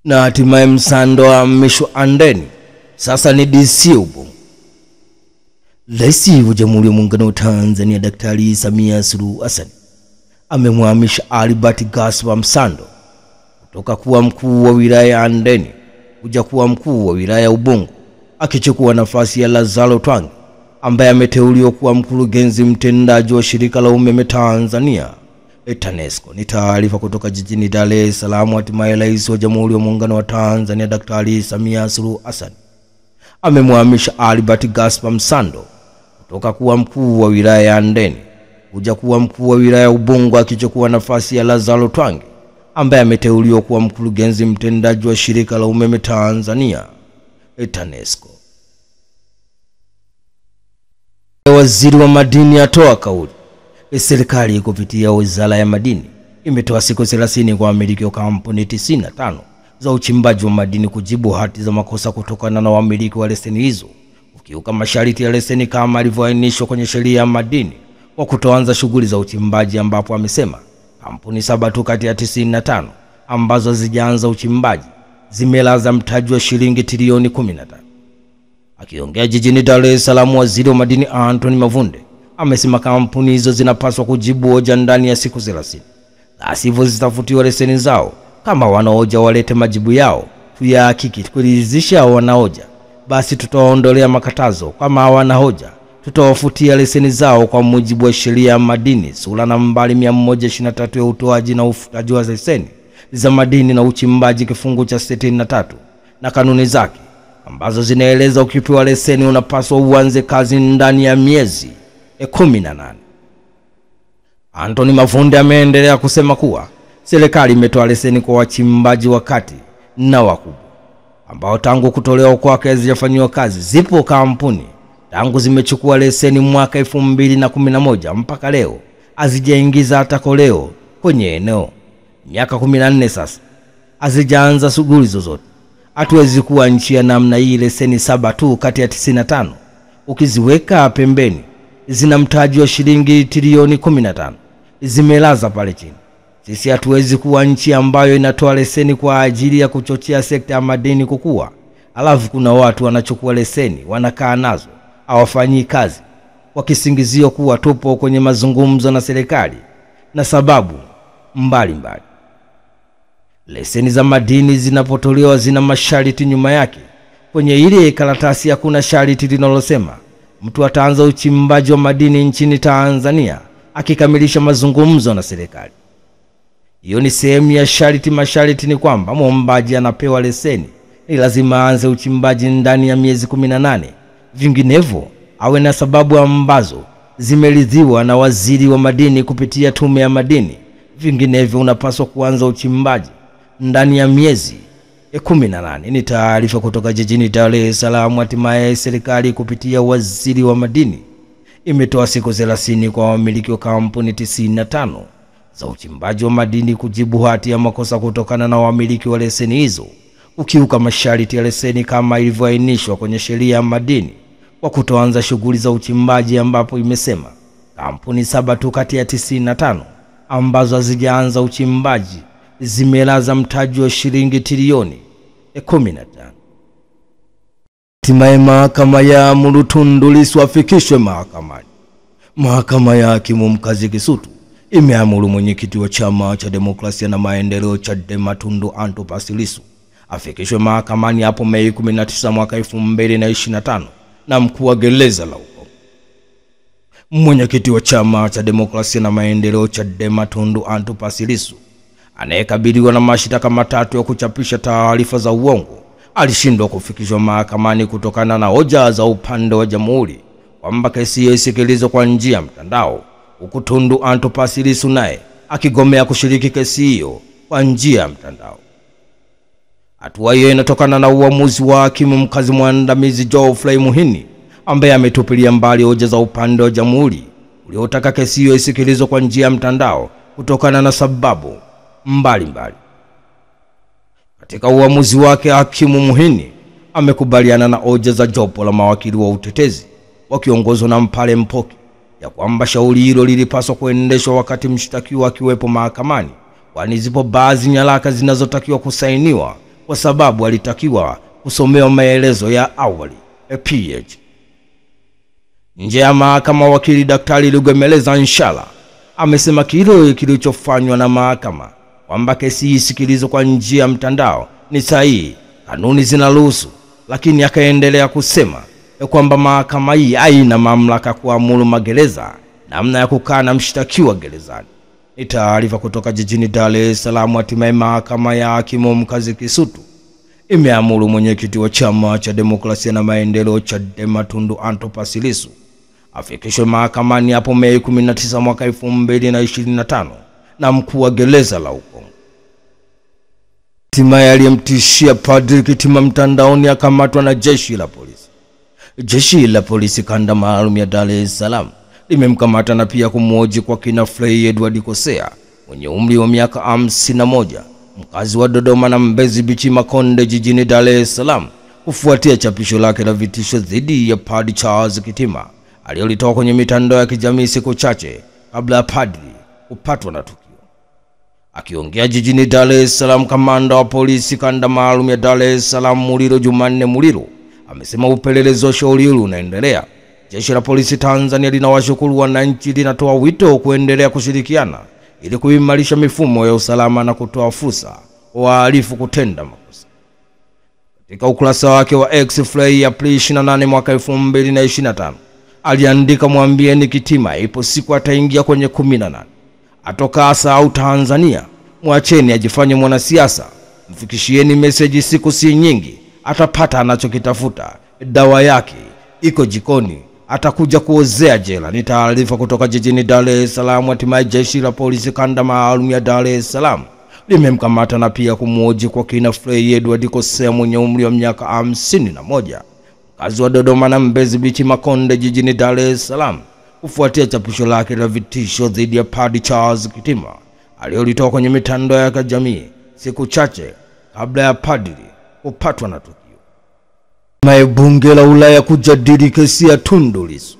Na hatimaye Msando ahamishwa Handeni, sasa ni DC Ubungo. Rais wa Jamhuri ya Muungano wa Tanzania Daktari Samia Suluhu Hassan amemhamisha Albert Gaspar Msando kutoka kuwa mkuu wa wilaya ya Handeni kuja kuwa mkuu wa wilaya ya Ubungo, akichukua nafasi ya Lazaro Twange ambaye ameteuliwa kuwa mkurugenzi mtendaji wa shirika la umeme Tanzania TANESCO. Ni taarifa kutoka jijini Dar es Salaam. Hatimaye Rais wa Jamhuri ya Muungano wa Tanzania Daktari Samia Suluhu Hassan amemhamisha Albert Gaspar Msando kutoka kuwa mkuu wa wilaya ya Handeni kuja kuwa mkuu wa wilaya ya Ubungo, akichukua nafasi ya Lazaro Twange ambaye ameteuliwa kuwa mkurugenzi mtendaji wa shirika la umeme Tanzania TANESCO. Waziri wa madini atoa kauli. Serikali kupitia Wizara ya Madini imetoa siku 30 kwa wamiliki wa kampuni 95 za uchimbaji wa madini kujibu hati za makosa kutokana na wamiliki wa leseni hizo ukiuka masharti ya leseni kama ilivyoainishwa kwenye sheria ya madini kwa kutoanza shughuli za uchimbaji, ambapo amesema kampuni 7 tu kati ya 95 ambazo hazijaanza uchimbaji zimelaza mtaji wa shilingi trilioni 15. Akiongea jijini Dar es Salaam, Waziri wa Madini Anthony Mavunde amesema kampuni hizo zinapaswa kujibu hoja ndani ya siku 30, la sivyo zitafutiwa leseni zao. Kama wanahoja walete majibu yao, tuyahakiki kuridhisha wanahoja, basi tutawaondolea makatazo. Kama hawana hoja, tutawafutia leseni zao kwa mujibu wa sheria ya madini sura nambari 123 ya utoaji na ufutaji wa leseni za madini na uchimbaji kifungu cha 63 na kanuni zake, ambazo zinaeleza ukipewa leseni unapaswa uanze kazi ndani ya miezi 18. Anthony Mavunde ameendelea kusema kuwa serikali imetoa leseni kwa wachimbaji wakati na wakubwa ambao tangu kutolewa kwake hazijafanywa kazi. Zipo kampuni tangu zimechukua leseni mwaka 2011 mpaka leo hazijaingiza hata koleo kwenye eneo. Miaka 14 sasa hazijaanza shughuli zozote. Hatuwezi kuwa nchi ya namna hii. Leseni 7 tu kati ya 95 ukiziweka pembeni zina mtaji wa shilingi trilioni 15 zimelaza pale chini. Sisi hatuwezi kuwa nchi ambayo inatoa leseni kwa ajili ya kuchochea sekta ya madini kukua, alafu kuna watu wanachukua leseni wanakaa nazo hawafanyii kazi kwa kisingizio kuwa tupo kwenye mazungumzo na serikali na sababu mbalimbali. Leseni za madini zinapotolewa zina masharti nyuma yake. Kwenye ile karatasi hakuna sharti linalosema mtu ataanza uchimbaji wa madini nchini Tanzania akikamilisha mazungumzo na serikali. Hiyo ni sehemu ya sharti. Masharti ni kwamba muombaji anapewa leseni ni lazima aanze uchimbaji ndani ya miezi 18, vinginevyo awe na sababu ambazo zimeridhiwa na Waziri wa Madini kupitia Tume ya Madini, vinginevyo unapaswa kuanza uchimbaji ndani ya miezi 18. Ni taarifa kutoka jijini Dar es Salaam. Hatimaye serikali kupitia Waziri wa Madini imetoa siku 30 kwa wamiliki wa kampuni 95 za uchimbaji wa madini kujibu hati ya makosa kutokana na wamiliki wa leseni hizo ukiuka masharti ya leseni kama ilivyoainishwa kwenye sheria ya madini kwa kutoanza shughuli za uchimbaji, ambapo imesema kampuni 7 tu kati ya 95 ambazo hazijaanza uchimbaji zimelaza mtaji wa shilingi trilioni 15. Hatimaye mahakama ya Tundu Lissu afikishwe mahakamani. Mahakama ya hakimu mkazi Kisutu imeamuru mwenyekiti wa Chama cha Demokrasia na Maendeleo Chadema Tundu Antipas Lissu afikishwe mahakamani hapo Mei 19 mwaka 2025 na mkuu wa gereza la huko. Mwenyekiti wa Chama cha Demokrasia na Maendeleo Chadema Tundu Antipas Lissu anayekabiliwa na mashtaka matatu ya kuchapisha taarifa za uongo alishindwa kufikishwa mahakamani kutokana na hoja za upande wa jamhuri kwamba kesi hiyo isikilizwe kwa njia ya mtandao, huku Tundu Antipas Lissu naye akigomea kushiriki kesi hiyo kwa njia ya mtandao. Hatua hiyo inatokana na uamuzi wa hakimu mkazi mwandamizi Geoffrey Muhini ambaye ametupilia mbali hoja za upande wa jamhuri uliotaka kesi hiyo isikilizwe kwa njia ya mtandao kutokana na sababu mbalimbali. Katika uamuzi wake, hakimu Muhini amekubaliana na hoja za jopo la mawakili wa utetezi wakiongozwa na Mpale Mpoki ya kwamba shauri hilo lilipaswa kuendeshwa wakati mshtakiwa akiwepo mahakamani, kwani zipo baadhi nyaraka zinazotakiwa kusainiwa kwa sababu alitakiwa kusomewa maelezo ya awali PH. Nje ya mahakama, wakili Daktari Lugemeleza Nshala amesema kile kilichofanywa na mahakama kwamba kesi hii isikilizwe kwa njia ya mtandao ni sahihi, kanuni zinaruhusu, lakini akaendelea kusema kwamba mahakama hii haina mamlaka kuamuru magereza namna ya kukaa na mshtakiwa gerezani. Ni taarifa kutoka jijini Dar es Salaam. Hatimaye mahakama ya hakimu mkazi Kisutu imeamuru mwenyekiti wa Chama cha Demokrasia na Maendeleo Chadema Tundu Antipas Lissu afikishwe mahakamani hapo Mei 19 mwaka 2025 na mkuu wa gereza la Ukonga. Hatimaye aliyemtishia Padri Kitima mtandaoni akamatwa na jeshi la polisi. Jeshi la polisi kanda maalum ya Dar es Salaam limemkamata na pia kumhoji kwa kina Frey Edward Kosea mwenye umri wa miaka 51, mkazi wa Dodoma na Mbezi Beach Makonde jijini Dar es Salaam, kufuatia chapisho lake la vitisho dhidi ya Padri Charles Kitima aliyolitoa kwenye mitandao ya kijamii siku chache kabla ya padri kupatwa na tukio. Akiongea jijini Dar es Salaam, kamanda wa polisi kanda maalum ya Dar es Salaam Muliro Jumanne Muliro amesema upelelezi wa shauri hilo unaendelea. Jeshi la polisi Tanzania linawashukuru wananchi, linatoa wito kuendelea kushirikiana ili kuimarisha mifumo ya usalama na kutoa fursa kwa wahalifu kutenda makosa. Katika ukurasa wake wa X, Frey Aprili 28 mwaka 2025 aliandika, mwambieni Kitima ipo siku ataingia kwenye 18, atoka asa au Tanzania, mwacheni ajifanye mwanasiasa, mfikishieni message, siku si nyingi atapata anachokitafuta, dawa yake iko jikoni, atakuja kuozea jela. Ni taarifa kutoka jijini Dar es Salaam. Hatimaye jeshi la polisi kanda maalum ya Dar es Salaam limemkamata na pia kumhoji kwa kina Frey Edward Kosea mwenye umri wa miaka 51, mkazi wa Dodoma na Mbezi Beach Makonde jijini Dar es Salaam, kufuatia chapisho lake la vitisho dhidi ya Padri Charles Kitima aliyolitoa kwenye mitandao ya kijamii siku chache kabla ya padri kupatwa na tukio. Bunge la Ulaya kujadili kesi ya Tundu Lissu.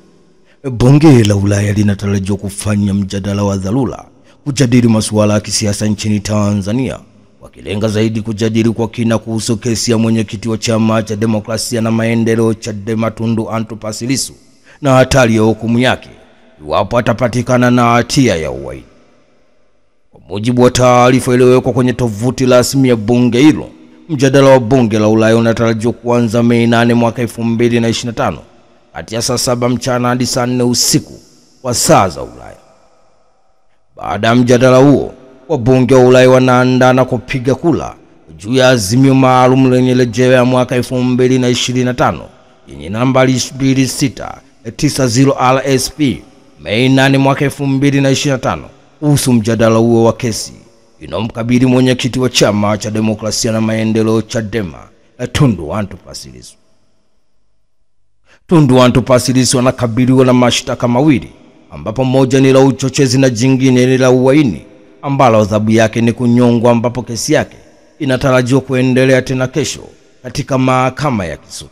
Bunge la Ulaya linatarajiwa kufanya mjadala wa dharura kujadili masuala ya kisiasa nchini Tanzania, wakilenga zaidi kujadili kwa kina kuhusu kesi ya mwenyekiti wa Chama cha Demokrasia na Maendeleo Chadema Tundu Antipas Lissu na hatari ya hukumu yake iwapo atapatikana na hatia ya uhaini. Kwa mujibu wa taarifa iliyowekwa kwenye tovuti rasmi ya bunge hilo, mjadala wa bunge la Ulaya unatarajiwa kuanza Mei 8 mwaka 2025 kati ya saa 7 mchana hadi saa 4 usiku kwa saa za Ulaya. Baada ya mjadala huo, wabunge wa Ulaya wanaandaa na kupiga kura juu ya azimio maalum lenye rejea ya mwaka 2025 yenye nambari 2690 RSP Mei 8 mwaka 2025 kuhusu mjadala huo wa kesi inomkabili mwenyekiti wa Chama cha Demokrasia na Maendeleo Chadema Tundu Antipas Lissu. Tundu Antipas Lissu anakabiliwa na mashtaka mawili, ambapo moja ni la uchochezi na jingine ni la uhaini, ambalo adhabu yake ni kunyongwa, ambapo kesi yake inatarajiwa kuendelea tena kesho katika mahakama ya Kisutu.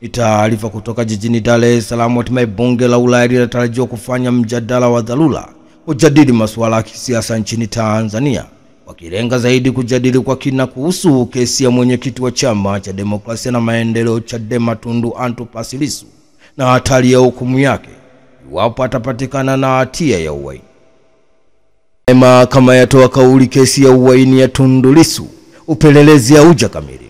Ni taarifa kutoka jijini Dar es Salaam. Hatimaye bunge la Ulaya linatarajiwa kufanya mjadala wa dharura kujadili masuala ya kisiasa nchini Tanzania, wakilenga zaidi kujadili kwa kina kuhusu kesi ya mwenyekiti wa Chama cha Demokrasia na Maendeleo Chadema Tundu Antipas Lissu na hatari ya hukumu yake iwapo atapatikana na hatia ya uhaini. Mahakama yatoa kauli kesi ya uhaini ya Tundu Lissu, upelelezi haujakamilika.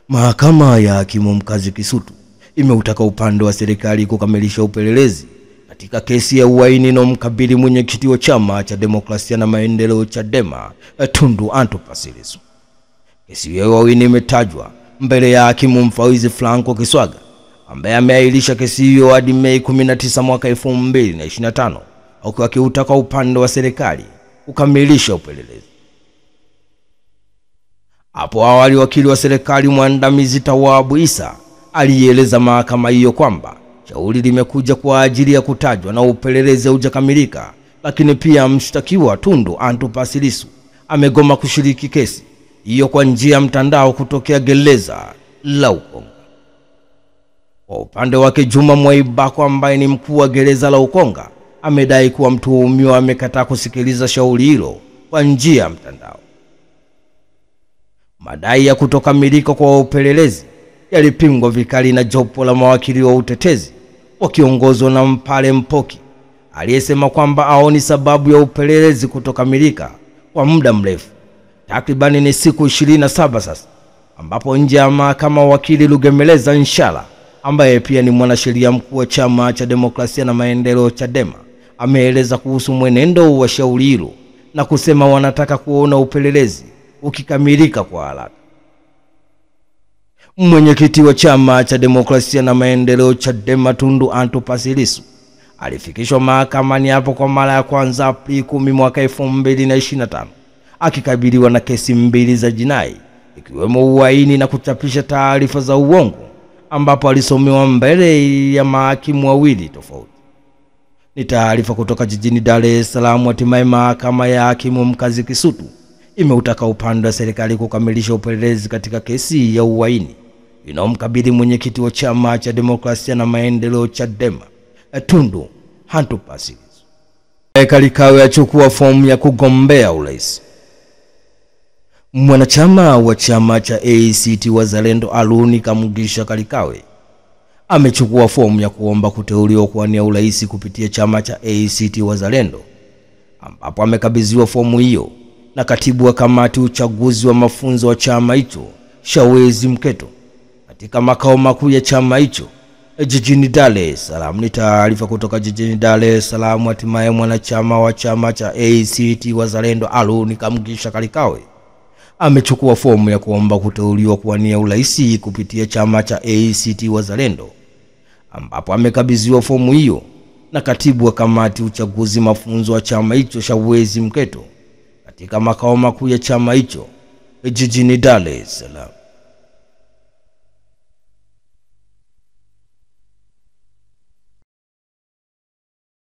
Mahakama ya hakimu mkazi Kisutu imeutaka upande wa serikali kukamilisha upelelezi katika kesi ya uhaini inomkabili mwenyekiti wa Chama cha Demokrasia na Maendeleo Chadema Tundu Antipas Lissu. Kesi ya uhaini imetajwa mbele ya hakimu mfawidhi Franco Kiswaga, ambaye ameahirisha kesi hiyo hadi Mei 19 mwaka 2025, huku akiutaka upande wa serikali kukamilisha upelelezi. Hapo awali, wakili wa serikali mwandamizi Tawabu Isa alieleza mahakama hiyo kwamba shauri limekuja kwa ajili ya kutajwa na upelelezi haujakamilika, lakini pia mshtakiwa Tundu Antipas Lissu amegoma kushiriki kesi hiyo kwa njia ya mtandao kutokea gereza la Ukonga. Kwa upande wake, Juma Mwaibako ambaye ni mkuu wa gereza la Ukonga amedai kuwa mtuhumiwa amekataa kusikiliza shauri hilo kwa njia ya mtandao. Madai ya kutokamilika kwa upelelezi yalipingwa vikali na jopo la mawakili wa utetezi wakiongozwa na Mpale Mpoki, aliyesema kwamba haoni sababu ya upelelezi kutokamilika kwa muda mrefu. Takribani ni siku 27 sasa, ambapo nje ya mahakama wakili Lugemeleza Nshala, ambaye pia ni mwanasheria mkuu wa Chama cha Demokrasia na Maendeleo Chadema, ameeleza kuhusu mwenendo wa shauri hilo na kusema wanataka kuona upelelezi ukikamilika kwa haraka. Mwenyekiti wa Chama cha Demokrasia na Maendeleo Chadema Tundu Antipas Lissu alifikishwa mahakamani hapo kwa mara ya kwanza Aprili 10 mwaka 2025, akikabiliwa na kesi 2 za jinai, ikiwemo uhaini na kuchapisha taarifa za uongo, ambapo alisomewa mbele ya mahakimu wawili tofauti. Ni taarifa kutoka jijini Dar es Salaam. Hatimaye mahakama ya hakimu mkazi Kisutu imeutaka upande wa serikali kukamilisha upelelezi katika kesi ya uhaini inayomkabili mwenyekiti wa Chama cha Demokrasia na Maendeleo Chadema Tundu Antipas Lissu. Kalikawe achukua fomu ya kugombea urais. Mwanachama wa chama cha ACT Wazalendo Aluni Kamugisha Kalikawe amechukua fomu ya kuomba kuteuliwa kuwania urais kupitia chama cha ACT Wazalendo, ambapo amekabidhiwa fomu hiyo na katibu wa kamati uchaguzi wa mafunzo wa chama hicho Shawezi Mketo katika makao makuu ya chama hicho jijini Dar es Salaam. Ni taarifa kutoka jijini Dar es Salaam. Hatimaye mwanachama wa chama cha ACT Wazalendo Aluni Kamugisha Kalikawe amechukua fomu ya kuomba kuteuliwa kuwania urais kupitia chama cha ACT Wazalendo, ambapo amekabidhiwa fomu hiyo na katibu wa kamati uchaguzi mafunzo wa chama hicho Shawezi Mketo katika makao makuu ya chama hicho jijini Dar es Salaam.